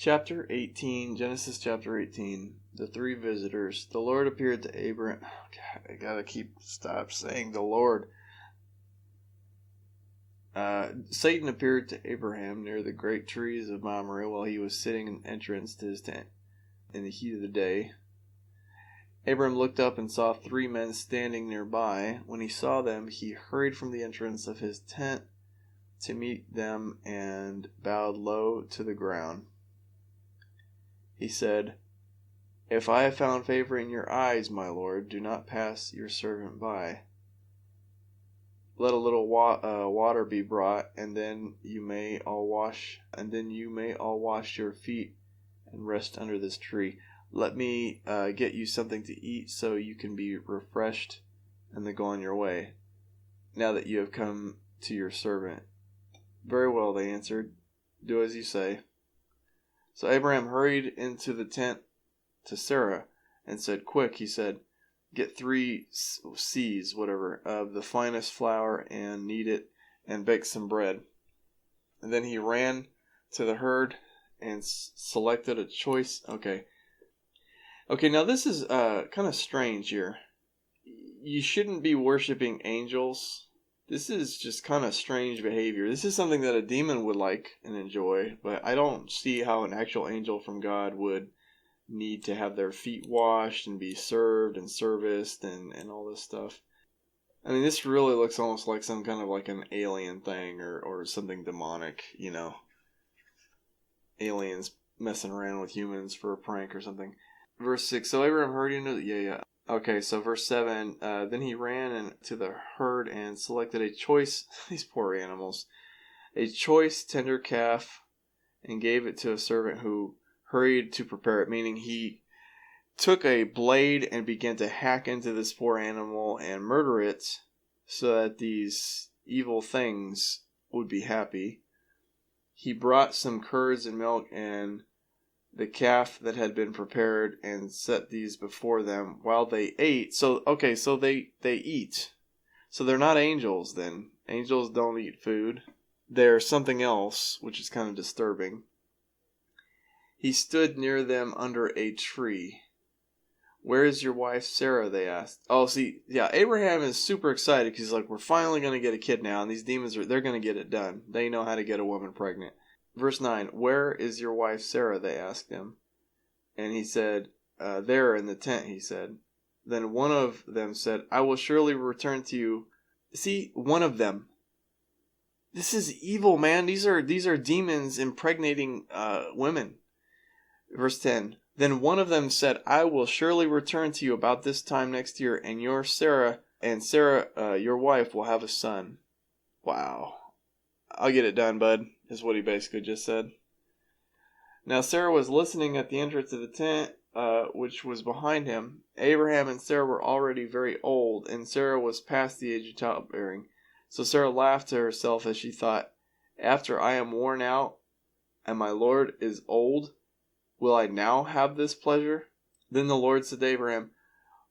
Chapter 18, Genesis chapter 18, the three visitors. The Lord appeared to Abraham. Oh, God, I gotta stop saying the Lord. Satan appeared to Abraham near the great trees of Mamre while he was sitting in the entrance to his tent in the heat of the day. Abraham looked up and saw three men standing nearby. When he saw them, he hurried from the entrance of his tent to meet them and bowed low to the ground. He said, "If I have found favor in your eyes, my Lord, do not pass your servant by. Let a little water be brought, and then you may all wash your feet and rest under this tree. Let me get you something to eat so you can be refreshed and then go on your way, now that you have come to your servant." "Very well," they answered. "Do as you say." So Abraham hurried into the tent to Sarah and said, "Quick," he said, "get 3 seahs, of the finest flour and knead it and bake some bread." And then he ran to the herd and selected a choice. Okay, now this is kind of strange here. You shouldn't be worshiping angels. This is just kind of strange behavior. This is something that a demon would like and enjoy, but I don't see how an actual angel from God would need to have their feet washed and be served and serviced and all this stuff. I mean, this really looks almost like some kind of like an alien thing or something demonic, Aliens messing around with humans for a prank or something. Verse 6, so Abraham hurried into Okay, so verse 7, then he ran into the herd and selected a choice, these poor animals, a choice tender calf and gave it to a servant who hurried to prepare it, meaning he took a blade and began to hack into this poor animal and murder it so that these evil things would be happy. He brought some curds and milk and the calf that had been prepared and set these before them while they ate. So they eat. So they're not angels then. Angels don't eat food. They're something else, which is kind of disturbing. He stood near them under a tree. "Where is your wife Sarah?" they asked. Abraham is super excited because he's like, we're finally going to get a kid now, and these demons they're going to get it done. They know how to get a woman pregnant. Verse 9, "Where is your wife Sarah?" they asked him. And he said, "There in the tent," he said. Then one of them said, "I will surely return to you." See, one of them. This is evil, man. These are demons impregnating women. Verse 10, "Then one of them said, I will surely return to you about this time next year, and Sarah, your wife, will have a son." Wow. "I'll get it done, bud," is what he basically just said. Now Sarah was listening at the entrance of the tent, which was behind him. Abraham and Sarah were already very old, and Sarah was past the age of childbearing. So Sarah laughed to herself as she thought, "After I am worn out, and my Lord is old, will I now have this pleasure?" Then the Lord said to Abraham,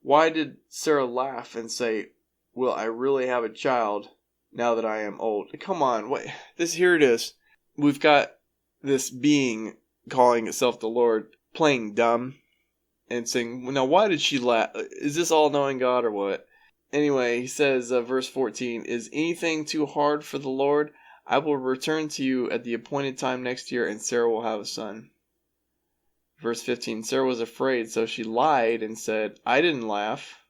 "Why did Sarah laugh and say, 'Will I really have a child now that I am old?'" Come on, here it is. We've got this being calling itself the Lord playing dumb and saying, "Now why did she laugh? Is this all-knowing God or what?" Anyway, he says, verse 14, "Is anything too hard for the Lord? I will return to you at the appointed time next year, and Sarah will have a son." Verse 15, Sarah was afraid, so she lied and said, "I didn't laugh."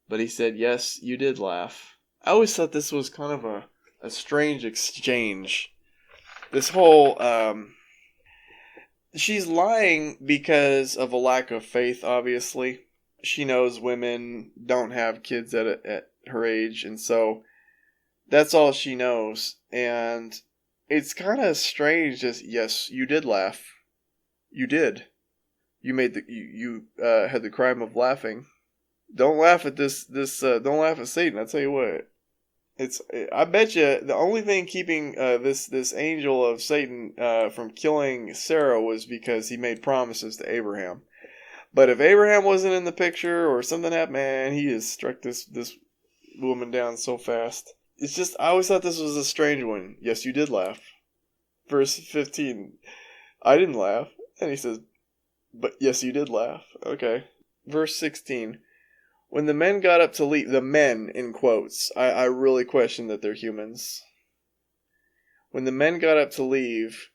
But he said, "Yes, you did laugh." I always thought this was kind of a strange exchange. This whole, she's lying because of a lack of faith, obviously. She knows women don't have kids at her age, and so that's all she knows. And it's kind of strange. Just, yes, you did laugh. You did. You made you had the crime of laughing. Don't laugh at this. Don't laugh at Satan. I tell you what. I bet you the only thing keeping this angel of Satan from killing Sarah was because he made promises to Abraham. But if Abraham wasn't in the picture or something happened, man, he has struck this woman down so fast. It's just, I always thought this was a strange one. Yes, you did laugh. Verse 15. I didn't laugh. And he says, but yes, you did laugh. Okay. Verse 16. When the men got up to leave, the men in quotes, I really question that they're humans. When the men got up to leave,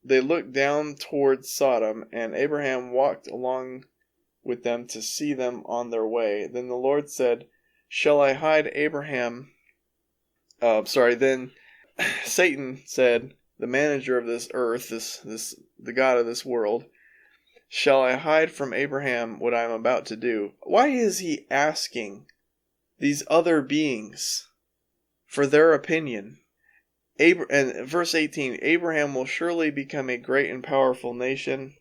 they looked down towards Sodom, and Abraham walked along with them to see them on their way. Then the Lord said, shall I hide Abraham? Then Satan said, the manager of this earth, the God of this world, shall I hide from Abraham what I am about to do? Why is he asking these other beings for their opinion? And verse 18, Abraham will surely become a great and powerful nation,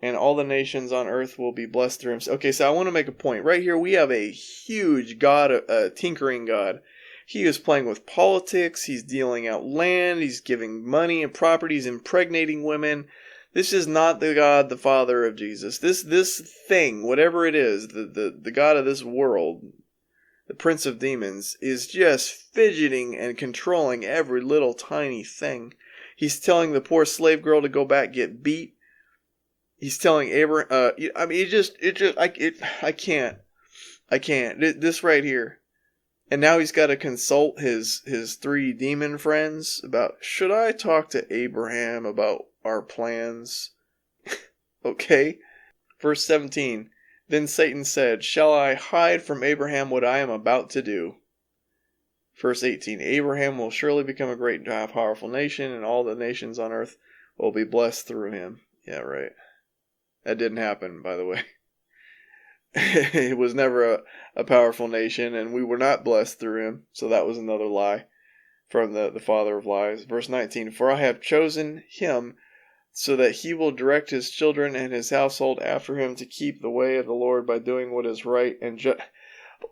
and all the nations on earth will be blessed through him. Okay, so I want to make a point. Right here we have a huge God, a tinkering God. He is playing with politics, he's dealing out land, he's giving money and properties, impregnating women. This is not the God, the Father of Jesus. This thing, whatever it is, the God of this world, the Prince of Demons, is just fidgeting and controlling every little tiny thing. He's telling the poor slave girl to go back get beat. He's telling Abraham. I can't. This right here. And now he's got to consult his 3 demon friends about, should I talk to Abraham about our plans? Okay. Verse 17. Then Satan said, shall I hide from Abraham what I am about to do? Verse 18. Abraham will surely become a great and powerful nation, and all the nations on earth will be blessed through him. Yeah, right. That didn't happen, by the way. It was never a powerful nation, and we were not blessed through him. So that was another lie from the father of lies. Verse 19, for I have chosen him so that he will direct his children and his household after him to keep the way of the Lord by doing what is right and just.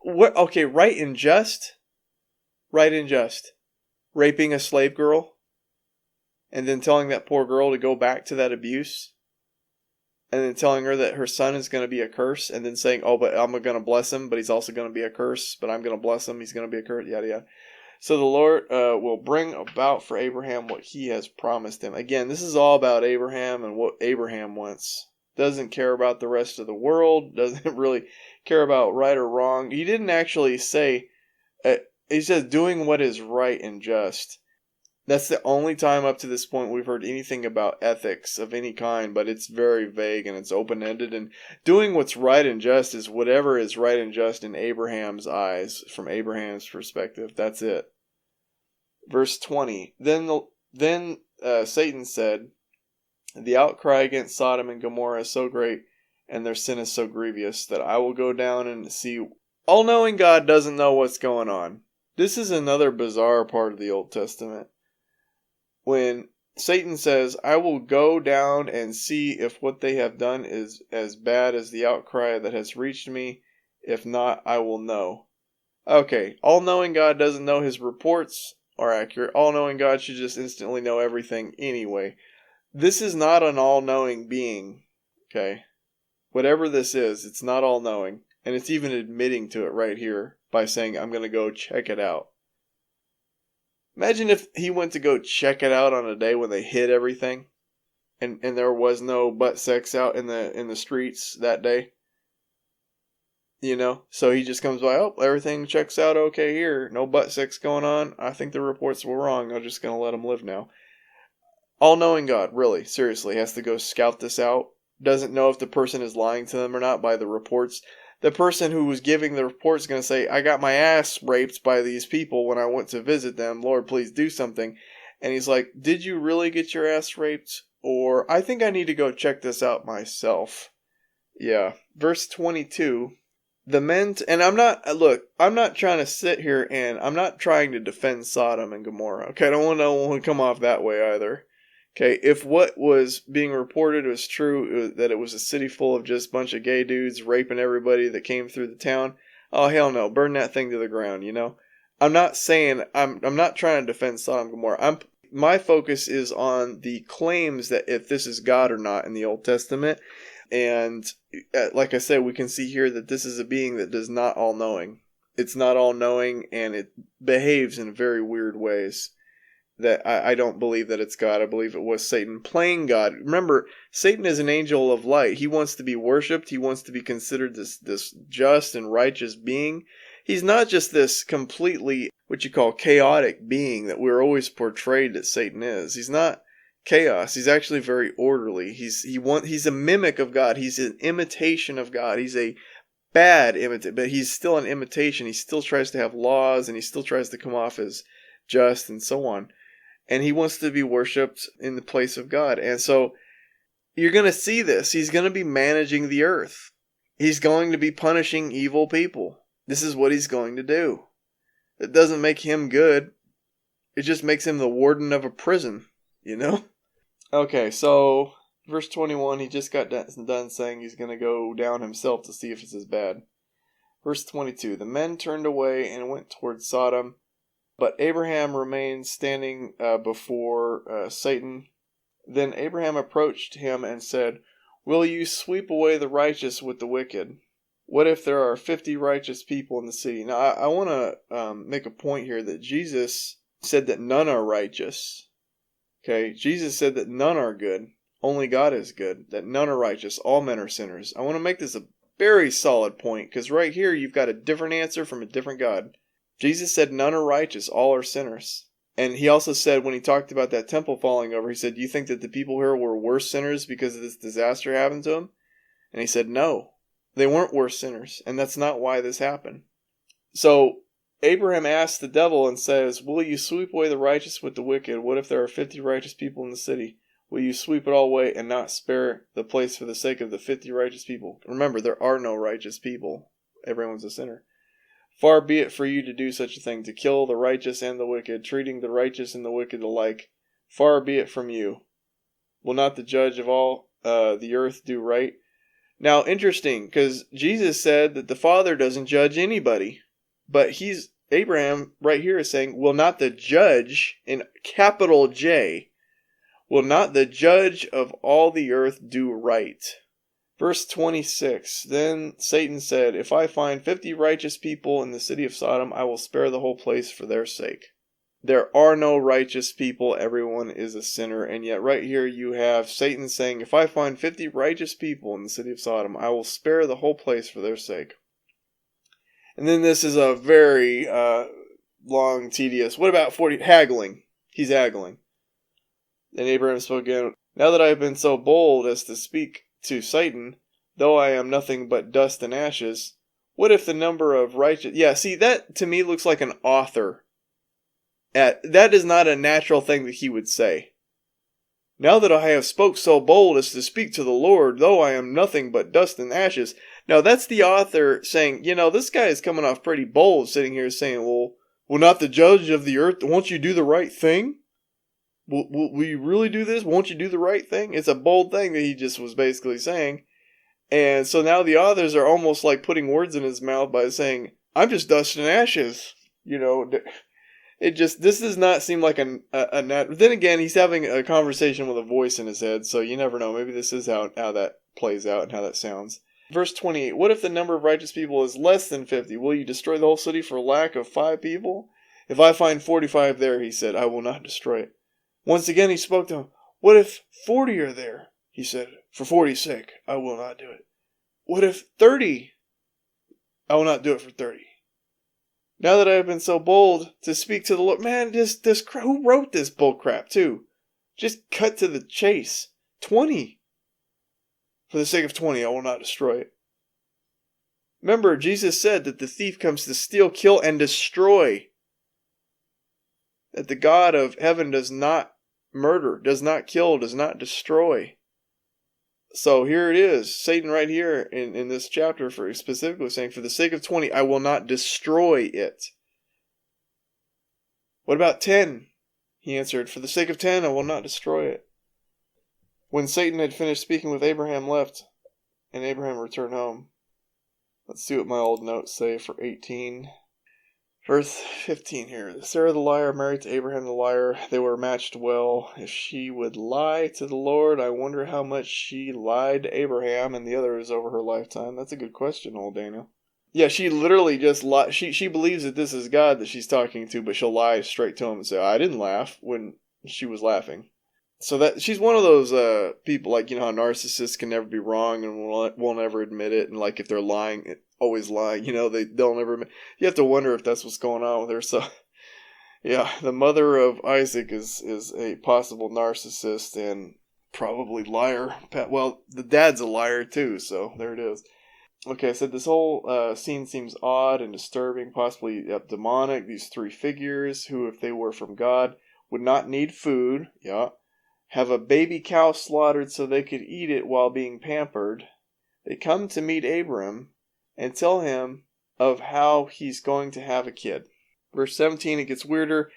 What? Okay, right and just? Right and just. Raping a slave girl? And then telling that poor girl to go back to that abuse? And then telling her that her son is going to be a curse, and then saying, oh, but I'm going to bless him, but he's also going to be a curse, but I'm going to bless him, he's going to be a curse, yada yada. So the Lord will bring about for Abraham what he has promised him. Again, this is all about Abraham and what Abraham wants. Doesn't care about the rest of the world, doesn't really care about right or wrong. He didn't actually say, he says doing what is right and just. That's the only time up to this point we've heard anything about ethics of any kind, but it's very vague and it's open-ended. And doing what's right and just is whatever is right and just in Abraham's eyes, from Abraham's perspective. That's it. Verse 20. Then Satan said, the outcry against Sodom and Gomorrah is so great, and their sin is so grievous, that I will go down and see. All-knowing God doesn't know what's going on. This is another bizarre part of the Old Testament. When Satan says, I will go down and see if what they have done is as bad as the outcry that has reached me. If not, I will know. Okay, all-knowing God doesn't know his reports are accurate. All-knowing God should just instantly know everything anyway. This is not an all-knowing being, okay? Whatever this is, it's not all-knowing. And it's even admitting to it right here by saying, I'm going to go check it out. Imagine if he went to go check it out on a day when they hid everything, and there was no butt sex out in the streets that day. You know, so he just comes by, oh, everything checks out okay here, no butt sex going on. I think the reports were wrong. I'm just gonna let him live now. All-knowing God, really, seriously, has to go scout this out. Doesn't know if the person is lying to them or not by the reports. The person who was giving the report is going to say, I got my ass raped by these people when I went to visit them. Lord, please do something. And he's like, did you really get your ass raped? Or, I think I need to go check this out myself. Yeah. Verse 22. The men, and I'm not trying to sit here and I'm not trying to defend Sodom and Gomorrah. Okay, I don't want to come off that way either. Okay, if what was being reported was true, that it was a city full of just a bunch of gay dudes raping everybody that came through the town, oh hell no, burn that thing to the ground, you know? I'm not saying, I'm not trying to defend Sodom and Gomorrah. My focus is on the claims that if this is God or not in the Old Testament. And like I said, we can see here that this is a being that is not all-knowing. It's not all-knowing, and it behaves in very weird ways. that I don't believe that it's God. I believe it was Satan playing God. Remember, Satan is an angel of light. He wants to be worshipped. He wants to be considered this just and righteous being. He's not just this completely what you call chaotic being that we're always portrayed that Satan is. He's not chaos. He's actually very orderly. He's a mimic of God. He's an imitation of God. He's a bad imitation, but he's still an imitation. He still tries to have laws, and he still tries to come off as just and so on. And he wants to be worshipped in the place of God. And so you're going to see this. He's going to be managing the earth. He's going to be punishing evil people. This is what he's going to do. It doesn't make him good. It just makes him the warden of a prison, you know? Okay, so verse 21, he just got done saying he's going to go down himself to see if it's as bad. Verse 22, the men turned away and went toward Sodom, but Abraham remained standing before Satan. Then Abraham approached him and said, will you sweep away the righteous with the wicked? What if there are 50 righteous people in the city? Now, I want to make a point here that Jesus said that none are righteous. Okay, Jesus said that none are good. Only God is good. That none are righteous. All men are sinners. I want to make this a very solid point, because right here you've got a different answer from a different God. Jesus said none are righteous. All are sinners. And he also said, when he talked about that temple falling over, he said, do you think that the people here were worse sinners because of this disaster happened to them? And he said, no. They weren't worse sinners, and that's not why this happened. So Abraham asks the devil and says, will you sweep away the righteous with the wicked? What if there are 50 righteous people in the city? Will you sweep it all away and not spare the place for the sake of the 50 righteous people? Remember, there are no righteous people. Everyone's a sinner. Far be it for you to do such a thing, to kill the righteous and the wicked, treating the righteous and the wicked alike. Far be it from you. Will not the judge of all the earth do right? Now, interesting, because Jesus said that the Father doesn't judge anybody. But Abraham right here is saying, will not the judge, in capital J, will not the judge of all the earth do right? Verse 26, then Satan said, if I find 50 righteous people in the city of Sodom, I will spare the whole place for their sake. There are no righteous people, everyone is a sinner, and yet right here you have Satan saying, if I find 50 righteous people in the city of Sodom, I will spare the whole place for their sake. And then this is a very long, tedious, what about 40, haggling. He's haggling. Then Abraham spoke again, now that I have been so bold as to speak to Satan, though I am nothing but dust and ashes, what if the number of righteous... Yeah, see, that to me looks like an author. That is not a natural thing that he would say. Now that I have spoke so bold as to speak to the Lord, though I am nothing but dust and ashes. Now that's the author saying, this guy is coming off pretty bold, sitting here saying, well, will not the judge of the earth, won't you do the right thing? Will you really do this? Won't you do the right thing? It's a bold thing that he just was basically saying. And so now the authors are almost like putting words in his mouth by saying, I'm just dust and ashes. This does not seem like a then again, he's having a conversation with a voice in his head, so you never know. Maybe this is how that plays out and how that sounds. Verse 28, what if the number of righteous people is less than 50? Will you destroy the whole city for lack of 5 people? If I find 45 there, he said, I will not destroy it. Once again he spoke to him. What if 40 are there? He said, for 40's sake, I will not do it. What if 30? I will not do it for 30. Now that I have been so bold to speak to the Lord, man, who wrote this bullcrap too? Just cut to the chase. 20. For the sake of 20, I will not destroy it. Remember, Jesus said that the thief comes to steal, kill, and destroy. That the God of heaven does not murder, does not kill, does not destroy. So here it is, Satan right here in this chapter specifically saying, for the sake of 20, I will not destroy it. What about 10? He answered, for the sake of 10, I will not destroy it. When Satan had finished speaking with Abraham left, and Abraham returned home. Let's see what my old notes say for 18. Verse 15 here. Sarah the liar married to Abraham the liar. They were matched well. If she would lie to the Lord, I wonder how much she lied to Abraham and the others over her lifetime. That's a good question, old Daniel. Yeah, she literally just she believes that this is God that she's talking to, but she'll lie straight to him and say, "I didn't laugh," when she was laughing. So that she's one of those people, like, how narcissists can never be wrong and won't ever admit it, and like if they're lying, always lying. They'll never admit. You have to wonder if that's what's going on with her. So yeah, the mother of Isaac is a possible narcissist and probably liar. Well, the dad's a liar too, so there it is. Okay, I said this whole scene seems odd and disturbing, possibly demonic. These three figures, who, if they were from God, would not need food, have a baby cow slaughtered so they could eat it while being pampered. They come to meet Abram and tell him of how he's going to have a kid. Verse 17, it gets weirder.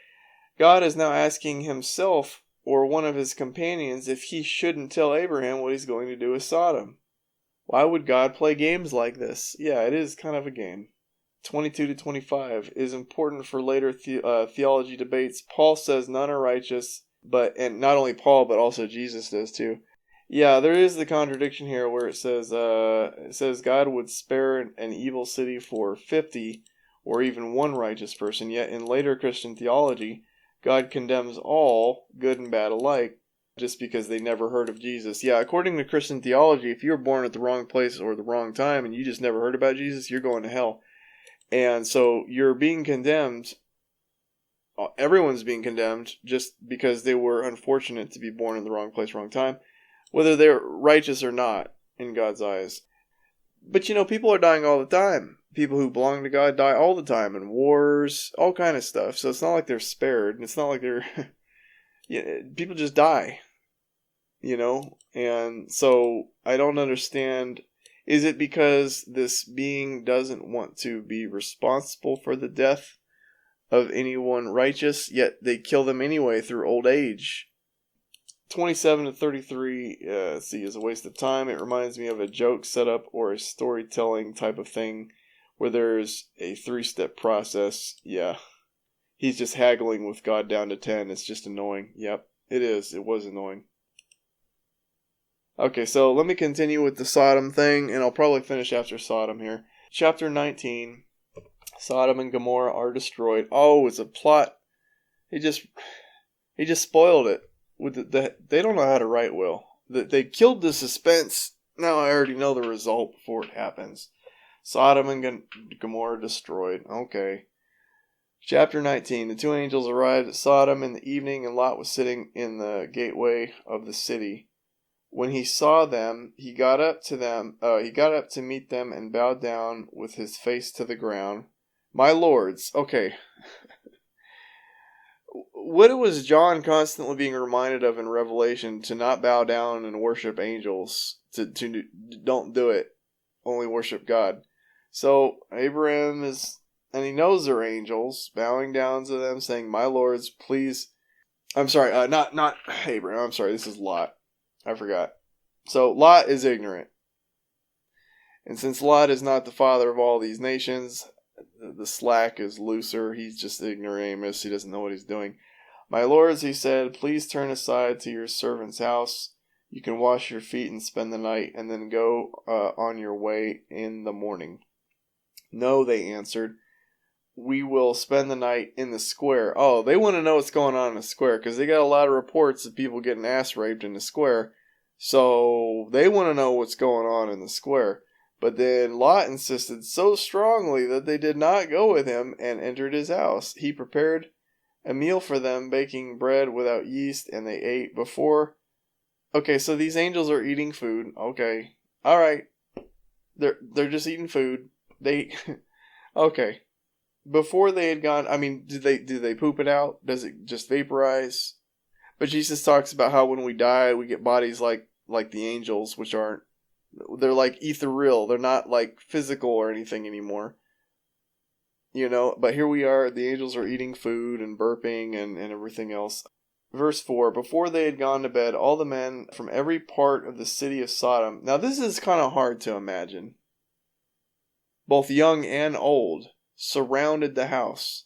God is now asking himself or one of his companions if he shouldn't tell Abraham what he's going to do with Sodom. Why would God play games like this? Yeah, it is kind of a game. 22 to 25 is important for later theology debates. Paul says none are righteous, and not only Paul, but also Jesus does too. Yeah, there is the contradiction here where it says God would spare an evil city for 50 or even one righteous person, yet in later Christian theology, God condemns all, good and bad alike, just because they never heard of Jesus. Yeah, according to Christian theology, if you were born at the wrong place or the wrong time and you just never heard about Jesus, you're going to hell. And so you're being condemned. Everyone's being condemned just because they were unfortunate to be born in the wrong place, wrong time, whether they're righteous or not in God's eyes. But people are dying all the time. People who belong to God die all the time in wars, all kind of stuff. So it's not like they're spared. It's not like they're... people just die. And so I don't understand. Is it because this being doesn't want to be responsible for the death of anyone righteous, yet they kill them anyway through old age? 27 to 33, is a waste of time. It reminds me of a joke setup or a storytelling type of thing where there's a 3-step process. Yeah. He's just haggling with God down to 10. It's just annoying. Yep, it is. It was annoying. Okay, so let me continue with the Sodom thing, and I'll probably finish after Sodom here. Chapter 19, Sodom and Gomorrah are destroyed. Oh, it's a plot. He just spoiled it. They don't know how to write well. They killed the suspense. Now I already know the result before it happens. Sodom and Gomorrah destroyed. Okay. Chapter 19, the two angels arrived at Sodom in the evening, and Lot was sitting in the gateway of the city. When he saw them, he got up to meet them and bowed down with his face to the ground. My lords, okay. What was John constantly being reminded of in Revelation? To not bow down and worship angels. To don't do it. Only worship God. So Abraham is, and he knows they're angels, bowing down to them, saying, "My lords, please." I'm sorry, not Abraham. I'm sorry. This is Lot. I forgot. So Lot is ignorant. And since Lot is not the father of all these nations, the slack is looser. He's just ignoramus. He doesn't know what he's doing. "My lords," he said, "please turn aside to your servant's house. You can wash your feet and spend the night, and then go on your way in the morning." "No," they answered. "We will spend the night in the square." Oh, they want to know what's going on in the square, because they got a lot of reports of people getting ass raped in the square. So they want to know what's going on in the square. But then Lot insisted so strongly that they did not go with him and entered his house. He prepared a meal for them, baking bread without yeast, and they ate before. Okay, so these angels are eating food. Okay, all right, they're just eating food. Okay. Before they had gone, I mean, did they poop it out? Does it just vaporize? But Jesus talks about how when we die, we get bodies like the angels, which aren't. They're like ethereal. They're not like physical or anything anymore. But here we are. The angels are eating food and burping and everything else. Verse 4, before they had gone to bed, all the men from every part of the city of Sodom. Now this is kind of hard to imagine. Both young and old surrounded the house.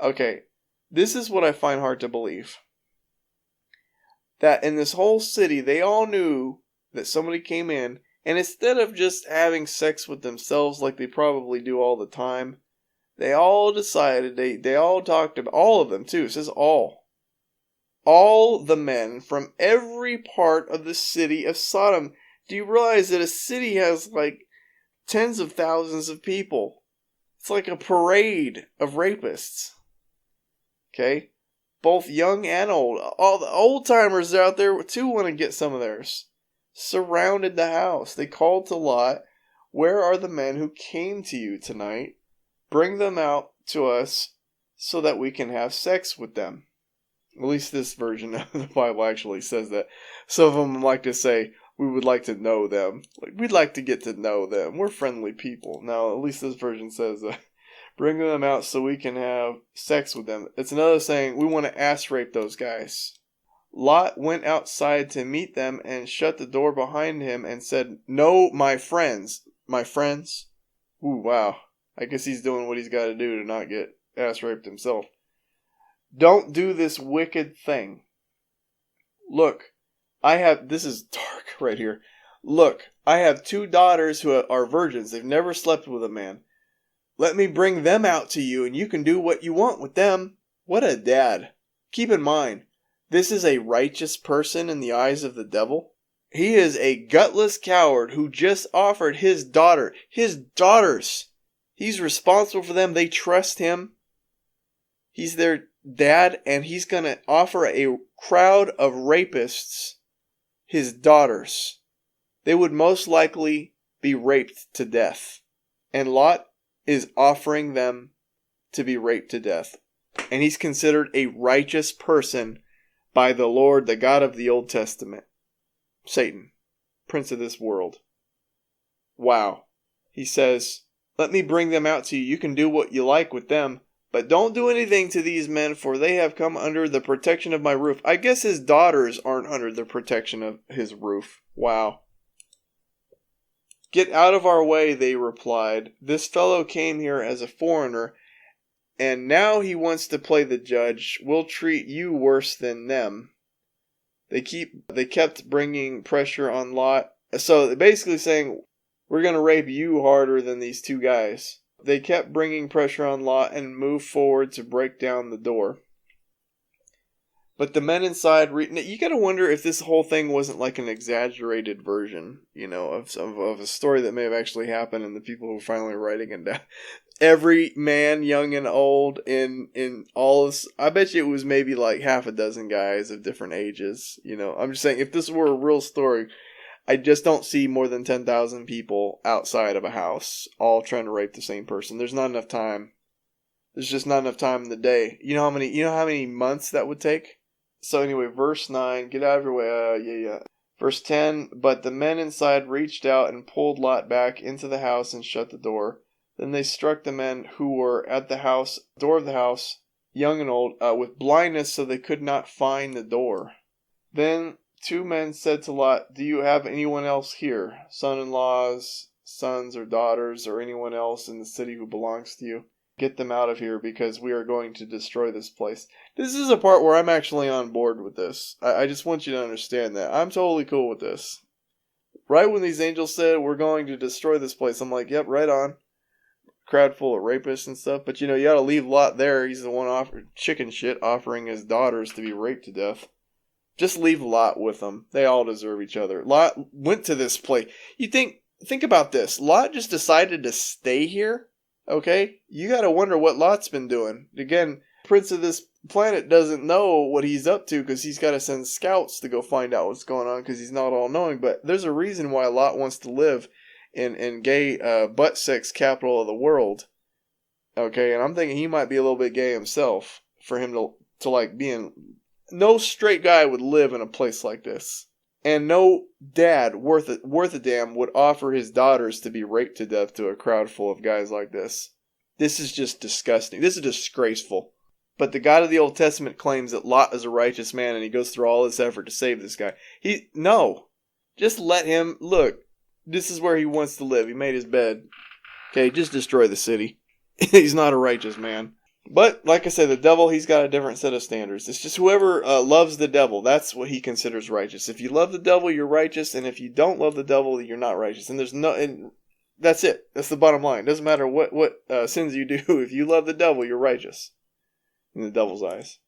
Okay, this is what I find hard to believe. That in this whole city, they all knew that somebody came in And instead of just having sex with themselves like they probably do all the time, they all decided, they all talked about, all of them too, it says all the men from every part of the city of Sodom. Do you realize that a city has like tens of thousands of people? It's like a parade of rapists. Okay? Both young and old. All the old timers out there too want to get some of theirs. Surrounded the house. They called to Lot, "Where are the men who came to you tonight? Bring them out to us so that we can have sex with them." At least this version of the Bible actually says that. Some of them like to say, "We would like to know them." Like, we'd like to get to know them. We're friendly people. Now, at least this version says, "Bring them out so we can have sex with them." It's another saying, we want to ass rape those guys. Lot went outside to meet them and shut the door behind him and said, "No, my friends." My friends? Ooh, wow. I guess he's doing what he's got to do to not get ass raped himself. "Don't do this wicked thing. Look, this is dark right here. Look, I have 2 daughters who are virgins. They've never slept with a man. Let me bring them out to you and you can do what you want with them." What a dad. Keep in mind, this is a righteous person in the eyes of the devil. He is a gutless coward who just offered his daughters. He's responsible for them. They trust him. He's their dad, and he's going to offer a crowd of rapists his daughters. They would most likely be raped to death. And Lot is offering them to be raped to death. And he's considered a righteous person by the Lord, the God of the Old Testament. Satan, prince of this world. Wow. He says, "Let me bring them out to you. You can do what you like with them. But don't do anything to these men, for they have come under the protection of my roof." I guess his daughters aren't under the protection of his roof. Wow. "Get out of our way," they replied. "This fellow came here as a foreigner, and now he wants to play the judge. We'll treat you worse than them." They kept bringing pressure on Lot. So they're basically saying, "We're going to rape you harder than these 2 guys." They kept bringing pressure on Lot and moved forward to break down the door. But the men inside, you gotta wonder if this whole thing wasn't like an exaggerated version, of a story that may have actually happened, and the people who were finally writing it down. Every man, young and old, in all this, I bet you it was maybe like half a dozen guys of different ages. I'm just saying, if this were a real story, I just don't see more than 10,000 people outside of a house all trying to rape the same person. There's not enough time. There's just not enough time in the day. You know how many months that would take? So anyway, verse 9, get out of your way. Verse 10, "But the men inside reached out and pulled Lot back into the house and shut the door. Then they struck the men who were at the door of the house, young and old, with blindness so they could not find the door. Then 2 men said to Lot, 'Do you have anyone else here, son-in-laws, sons or daughters, or anyone else in the city who belongs to you? Get them out of here, because we are going to destroy this place.'" This is a part where I'm actually on board with this. I just want you to understand that. I'm totally cool with this. Right when these angels said, "We're going to destroy this place," I'm like, yep, right on. Crowd full of rapists and stuff. But you gotta leave Lot there. He's the one offering his daughters to be raped to death. Just leave Lot with them. They all deserve each other. Lot went to this place. Think about this. Lot just decided to stay here. Okay? You gotta wonder what Lot's been doing. Again, Prince of this planet doesn't know what he's up to because he's got to send scouts to go find out what's going on because he's not all-knowing. But there's a reason why Lot wants to live in gay butt sex capital of the world. Okay? And I'm thinking he might be a little bit gay himself for him to like being... No straight guy would live in a place like this. And no dad worth a damn would offer his daughters to be raped to death to a crowd full of guys like this. This is just disgusting. This is disgraceful. But the God of the Old Testament claims that Lot is a righteous man and he goes through all this effort to save this guy. No. Just let him, look, this is where he wants to live. He made his bed. Okay, just destroy the city. He's not a righteous man. But, like I said, the devil, he's got a different set of standards. It's just whoever loves the devil, that's what he considers righteous. If you love the devil, you're righteous, and if you don't love the devil, you're not righteous. And that's it. That's the bottom line. It doesn't matter what sins you do. If you love the devil, you're righteous in the devil's eyes.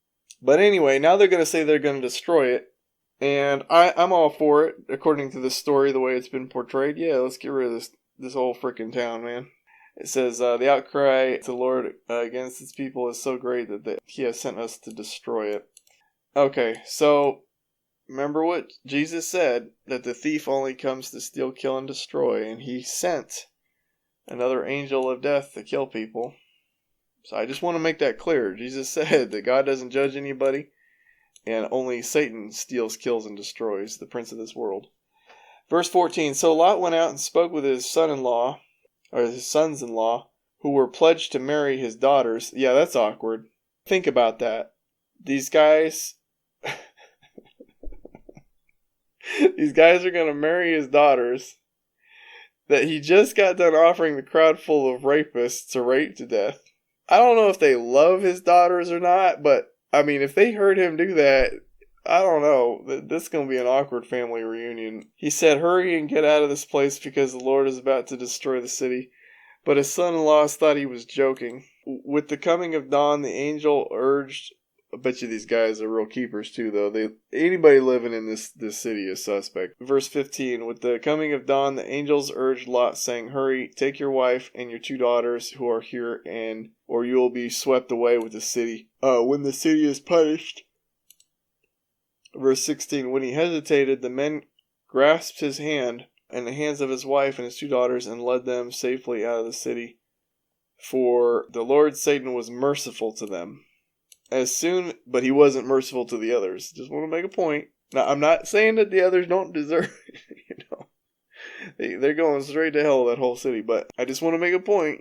But anyway, now they're going to say they're going to destroy it. And I'm all for it, according to the story, the way it's been portrayed. Yeah, let's get rid of this whole freaking town, man. It says, the outcry to the Lord against his people is so great that he has sent us to destroy it. Okay, so remember what Jesus said, that the thief only comes to steal, kill, and destroy. And he sent another angel of death to kill people. So I just want to make that clear. Jesus said that God doesn't judge anybody, and only Satan steals, kills, and destroys, the prince of this world. Verse 14, so Lot went out and spoke with his son-in-law, or his sons-in-law, who were pledged to marry his daughters. Yeah, that's awkward. Think about that. These guys... these guys are going to marry his daughters that he just got done offering the crowd full of rapists to rape to death. I don't know if they love his daughters or not, but, I mean, if they heard him do that, I don't know. This is going to be an awkward family reunion. He said, hurry and get out of this place because the Lord is about to destroy the city. But his son-in-laws thought he was joking. With the coming of dawn, the angel urged... I bet you these guys are real keepers too, though. Anybody living in this city is suspect. Verse 15, with the coming of dawn, the angels urged Lot, saying, hurry, take your wife and your 2 daughters who are here, or you will be swept away with the city. When the city is punished. Verse 16, when he hesitated, the men grasped his hand and the hands of his wife and his 2 daughters and led them safely out of the city. For the Lord Satan was merciful to them. But he wasn't merciful to the others. Just want to make a point. Now, I'm not saying that the others don't deserve it, They're going straight to hell, that whole city. But I just want to make a point,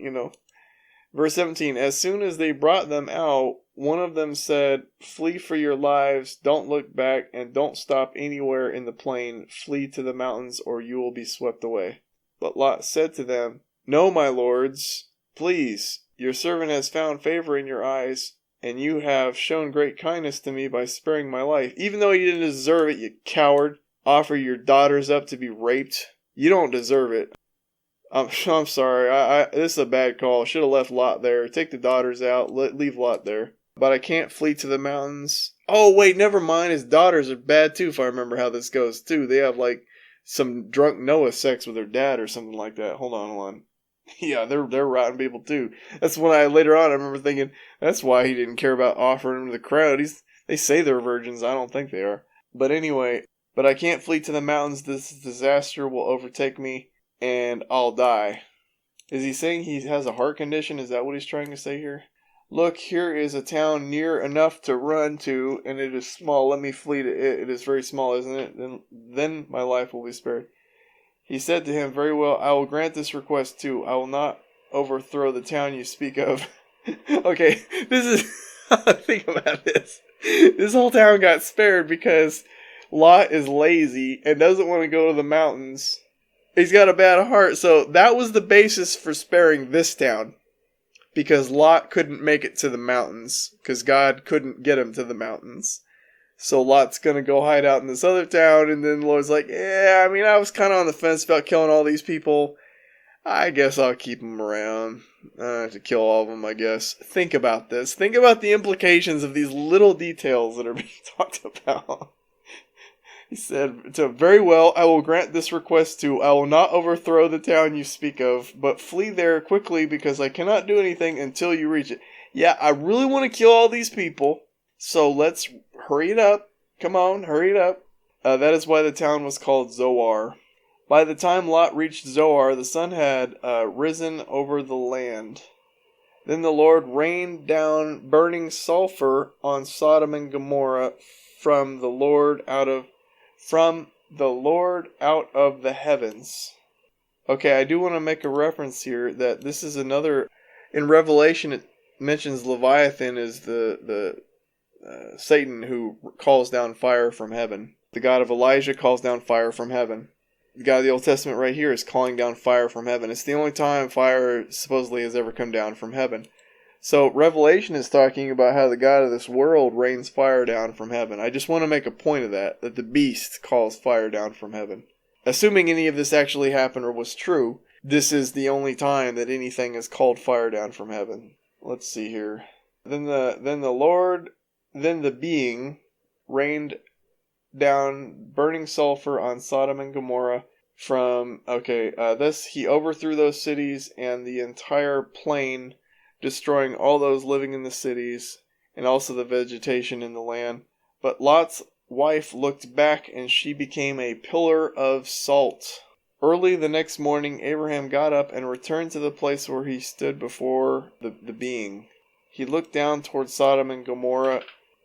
Verse 17, as soon as they brought them out, one of them said, flee for your lives, don't look back, and don't stop anywhere in the plain. Flee to the mountains, or you will be swept away. But Lot said to them, no, my lords, please, your servant has found favor in your eyes, and you have shown great kindness to me by sparing my life. Even though you didn't deserve it, you coward. Offer your daughters up to be raped. You don't deserve it. I'm sorry. This is a bad call. Should have left Lot there. Take the daughters out. Leave Lot there. But I can't flee to the mountains. Oh, wait, never mind. His daughters are bad, too, if I remember how this goes, too. They have, some drunk Noah sex with their dad or something like that. Hold on. Yeah, they're rotten people too. That's when later on I remember thinking that's why he didn't care about offering them to the crowd. They say they're virgins. I don't think they are. But anyway, but I can't flee to the mountains. This disaster will overtake me and I'll die. Is he saying he has a heart condition? Is that what he's trying to say here? Look, here is a town near enough to run to, and it is small. Let me flee to it. It is very small, isn't it? Then my life will be spared. He said to him, very well, I will grant this request too. I will not overthrow the town you speak of. Okay, this is... think about this. This whole town got spared because Lot is lazy and doesn't want to go to the mountains. He's got a bad heart. So that was the basis for sparing this town. Because Lot couldn't make it to the mountains. Because God couldn't get him to the mountains. So Lot's going to go hide out in this other town, and then the Lord's like, I was kind of on the fence about killing all these people. I guess I'll keep them around. I don't have to kill all of them, I guess. Think about this. Think about the implications of these little details that are being talked about. He said, very well, I will grant this request too. I will not overthrow the town you speak of, but flee there quickly because I cannot do anything until you reach it. Yeah, I really want to kill all these people. So let's hurry it up. Come on, hurry it up. That is why the town was called Zoar. By the time Lot reached Zoar, the sun had risen over the land. Then the Lord rained down burning sulfur on Sodom and Gomorrah from the Lord out of the heavens. Okay, I do want to make a reference here that this is another... In Revelation, it mentions Leviathan as the Satan who calls down fire from heaven. The God of Elijah calls down fire from heaven. The God of the Old Testament right here is calling down fire from heaven. It's the only time fire supposedly has ever come down from heaven. So Revelation is talking about how the God of this world rains fire down from heaven. I just want to make a point of that the beast calls fire down from heaven. Assuming any of this actually happened or was true, this is the only time that anything is called fire down from heaven. Let's see here. Then the being rained down burning sulfur on Sodom and Gomorrah thus he overthrew those cities and the entire plain, destroying all those living in the cities, and also the vegetation in the land. But Lot's wife looked back, and she became a pillar of salt. Early the next morning, Abraham got up and returned to the place where he stood before the being. He looked down toward Sodom and Gomorrah,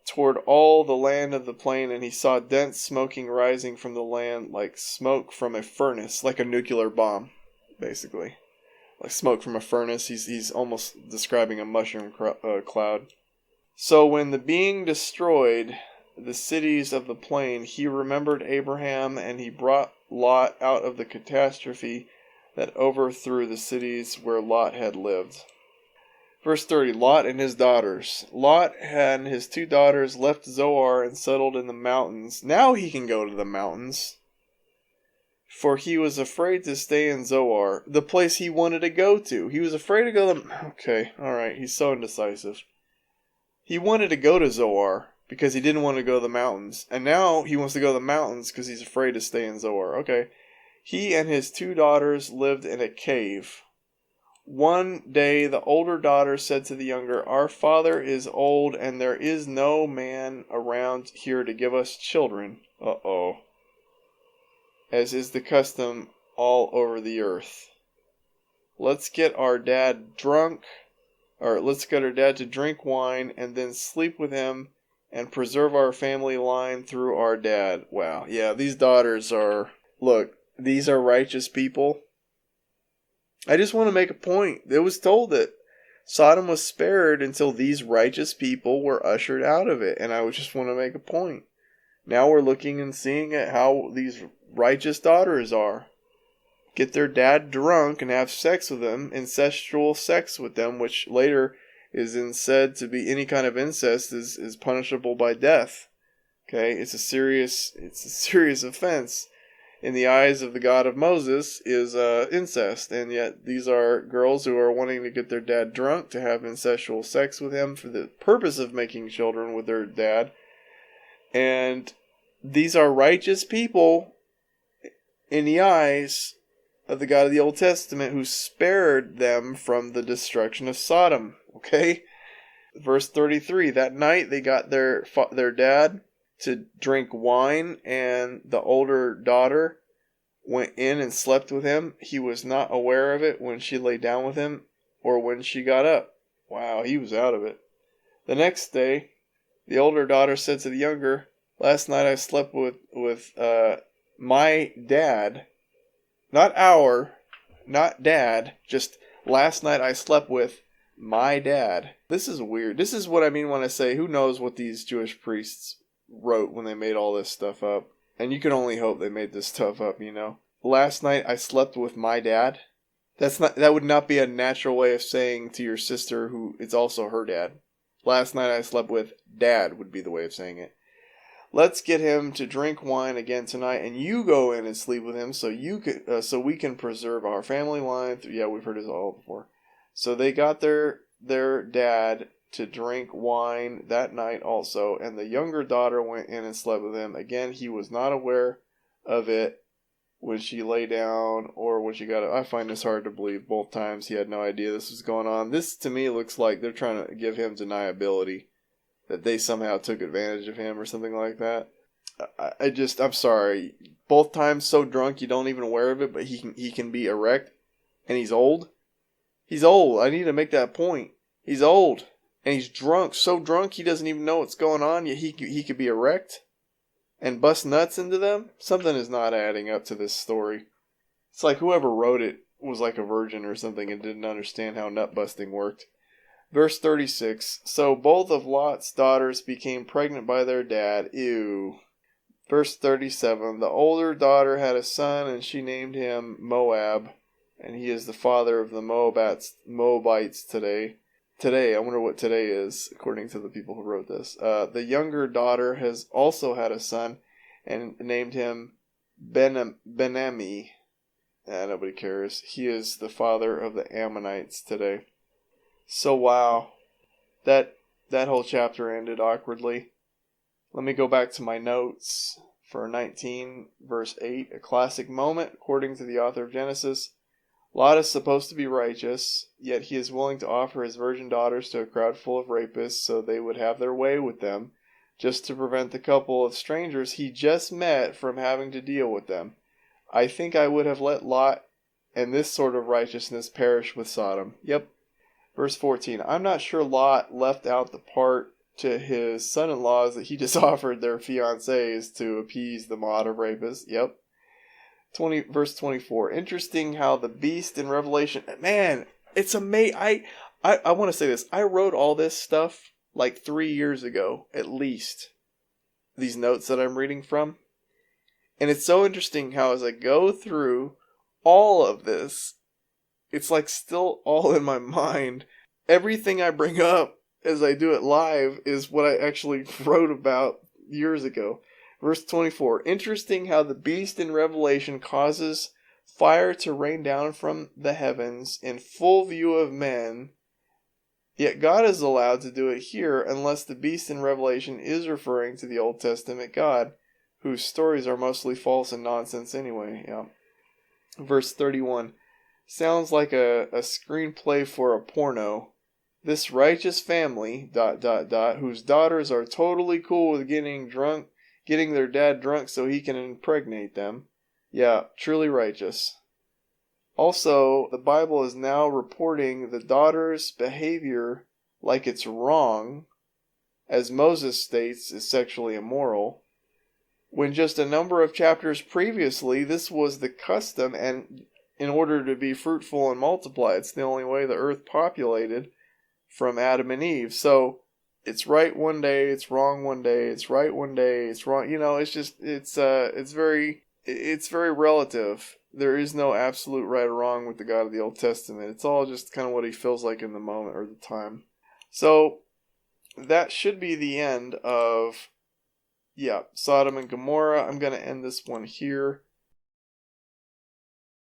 toward all the land of the plain, and he saw dense smoking rising from the land like smoke from a furnace, like a nuclear bomb, basically. Like smoke from a furnace. He's almost describing a mushroom cloud. So when the being destroyed the cities of the plain, he remembered Abraham, and he brought Lot out of the catastrophe that overthrew the cities where Lot had lived. Verse 30, Lot and his daughters. Lot and his 2 daughters left Zoar and settled in the mountains. Now he can go to the mountains, for he was afraid to stay in Zoar, the place he wanted to go to. He was afraid to go to... Okay, alright, he's so indecisive. He wanted to go to Zoar because he didn't want to go to the mountains. And now he wants to go to the mountains because he's afraid to stay in Zoar. Okay. He and his 2 daughters lived in a cave. One day the older daughter said to the younger, "Our father is old and there is no man around here to give us children." Uh-oh. As is the custom all over the earth. Let's get our dad to drink wine and then sleep with him and preserve our family line through our dad. Wow. Yeah, these daughters are... Look, these are righteous people. I just want to make a point. It was told that Sodom was spared until these righteous people were ushered out of it. And I just want to make a point. Now we're looking and seeing at how these righteous daughters are. Get their dad drunk and have sex with them, incestual sex with them, which later is said to be any kind of incest is punishable by death. Okay, it's a serious offense in the eyes of the God of Moses is incest, and yet these are girls who are wanting to get their dad drunk to have incestual sex with him for the purpose of making children with their dad. And these are righteous people in the eyes of the God of the Old Testament who spared them from the destruction of Sodom. Okay? Verse 33, that night they got their dad to drink wine, and the older daughter went in and slept with him. He was not aware of it when she lay down with him or when she got up. Wow, he was out of it. The next day, the older daughter said to the younger, "Last night I slept with my dad." Not dad, just last night I slept with my dad. This is weird. This is what I mean when I say who knows what these Jewish priests wrote when they made all this stuff up. And you can only hope they made this stuff up, you know. Last night I slept with my dad. That would not be a natural way of saying to your sister who it's also her dad. Last night I slept with dad would be the way of saying it. Let's get him to drink wine again tonight, and you go in and sleep with him, so we can preserve our family line. Yeah, we've heard this all before. So they got their dad to drink wine that night also, and the younger daughter went in and slept with him. Again, he was not aware of it when she lay down or when she got up. I find this hard to believe. Both times he had no idea this was going on. This to me looks like they're trying to give him deniability. That they somehow took advantage of him or something like that. I'm sorry. Both times so drunk you don't even aware of it, but he can be erect. And he's old. He's old. I need to make that point. He's old. And he's drunk. So drunk he doesn't even know what's going on. Yet he could be erect. And bust nuts into them. Something is not adding up to this story. It's like whoever wrote it was like a virgin or something and didn't understand how nut busting worked. Verse 36, so both of Lot's daughters became pregnant by their dad. Ew. Verse 37, the older daughter had a son, and she named him Moab, and he is the father of the Moabites today. today. I wonder what today is, according to the people who wrote this. The younger daughter has also had a son and named him Benami. Nobody cares. He is the father of the Ammonites today. So wow, that whole chapter ended awkwardly. Let me go back to my notes for 19 verse 8. A classic moment, according to the author of Genesis. Lot is supposed to be righteous, yet he is willing to offer his virgin daughters to a crowd full of rapists so they would have their way with them, just to prevent the couple of strangers he just met from having to deal with them. I think I would have let Lot and this sort of righteousness perish with Sodom. Yep. Verse 14. I'm not sure Lot left out the part to his son-in-laws that he just offered their fiancées to appease the mob of rapists. Yep. Verse 24. Interesting how the beast in Revelation... Man, it's amazing. I want to say this. I wrote all this stuff like 3 years ago, at least. These notes that I'm reading from. And it's so interesting how as I go through all of this, it's like still all in my mind. Everything I bring up as I do it live is what I actually wrote about years ago. Verse 24. Interesting how the beast in Revelation causes fire to rain down from the heavens in full view of men. Yet God is allowed to do it here unless the beast in Revelation is referring to the Old Testament God, whose stories are mostly false and nonsense anyway. Yeah. Verse 31. Sounds like a screenplay for a porno. This righteous family, ... whose daughters are totally cool with getting their dad drunk so he can impregnate them. Yeah, truly righteous. Also, the Bible is now reporting the daughter's behavior like it's wrong, as Moses states is sexually immoral, when just a number of chapters previously this was the custom, and in order to be fruitful and multiply, it's the only way the earth populated from Adam and Eve. So it's right one day, it's wrong one day, it's right one day, it's wrong. It's just it's very relative. There is no absolute right or wrong with the God of the Old Testament. It's all just kind of what he feels like in the moment or the time. So that should be the end of Sodom and Gomorrah. I'm going to end this one here.